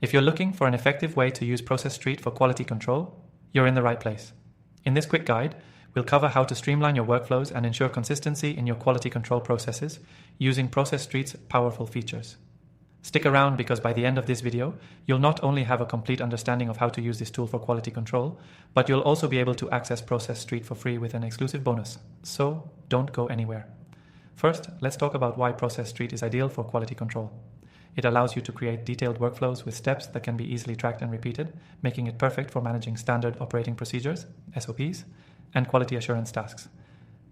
If you're looking for an effective way to use Process.st for quality control, you're in the right place. In this quick guide, we'll cover how to streamline your workflows and ensure consistency in your quality control processes using Process.st's powerful features. Stick around because by the end of this video, you'll not only have a complete understanding of how to use this tool for quality control, but you'll also be able to access Process.st for free with an exclusive bonus. So don't go anywhere. First, let's talk about why Process.st is ideal for quality control. It allows you to create detailed workflows with steps that can be easily tracked and repeated, making it perfect for managing standard operating procedures, SOPs, and quality assurance tasks.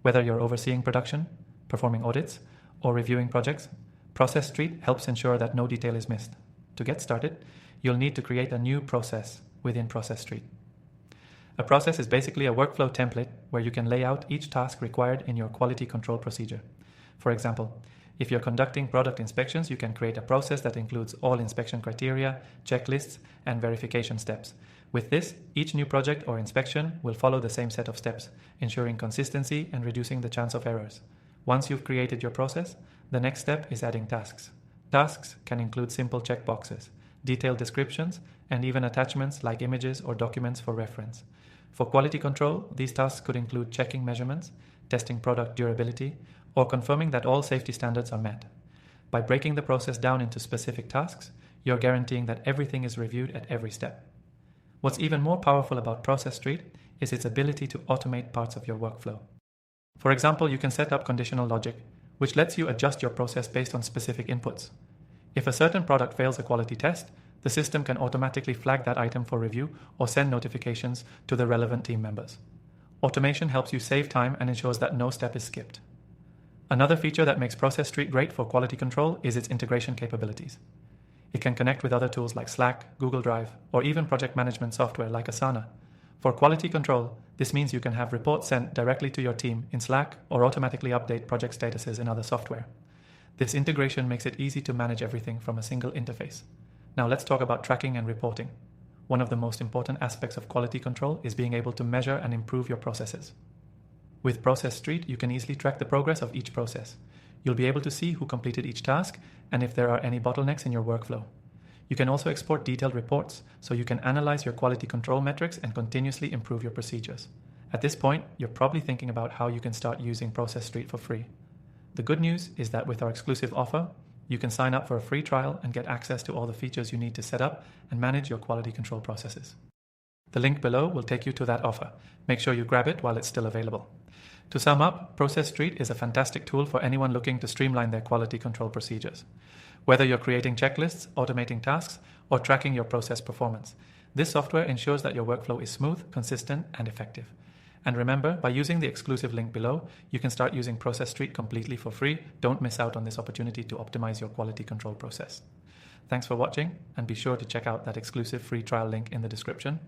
Whether you're overseeing production, performing audits, or reviewing projects, Process.st helps ensure that no detail is missed. To get started, you'll need to create a new process within Process.st. A process is basically a workflow template where you can lay out each task required in your quality control procedure. For example, if you're conducting product inspections, you can create a process that includes all inspection criteria, checklists, and verification steps. With this, each new project or inspection will follow the same set of steps, ensuring consistency and reducing the chance of errors. Once you've created your process, the next step is adding tasks. Tasks can include simple checkboxes, detailed descriptions, and even attachments like images or documents for reference. For quality control, these tasks could include checking measurements, testing product durability, or confirming that all safety standards are met. By breaking the process down into specific tasks, you're guaranteeing that everything is reviewed at every step. What's even more powerful about Process.st is its ability to automate parts of your workflow. For example, you can set up conditional logic, which lets you adjust your process based on specific inputs. If a certain product fails a quality test, the system can automatically flag that item for review or send notifications to the relevant team members. Automation helps you save time and ensures that no step is skipped. Another feature that makes Process.st great for quality control is its integration capabilities. It can connect with other tools like Slack, Google Drive, or even project management software like Asana. For quality control, this means you can have reports sent directly to your team in Slack or automatically update project statuses in other software. This integration makes it easy to manage everything from a single interface. Now let's talk about tracking and reporting. One of the most important aspects of quality control is being able to measure and improve your processes. With Process.st, you can easily track the progress of each process. You'll be able to see who completed each task and if there are any bottlenecks in your workflow. You can also export detailed reports so you can analyze your quality control metrics and continuously improve your procedures. At this point, you're probably thinking about how you can start using Process.st for free. The good news is that with our exclusive offer, you can sign up for a free trial and get access to all the features you need to set up and manage your quality control processes. The link below will take you to that offer. Make sure you grab it while it's still available. To sum up, Process.st is a fantastic tool for anyone looking to streamline their quality control procedures. Whether you're creating checklists, automating tasks, or tracking your process performance, this software ensures that your workflow is smooth, consistent, and effective. And remember, by using the exclusive link below, you can start using Process.st completely for free. Don't miss out on this opportunity to optimize your quality control process. Thanks for watching, and be sure to check out that exclusive free trial link in the description.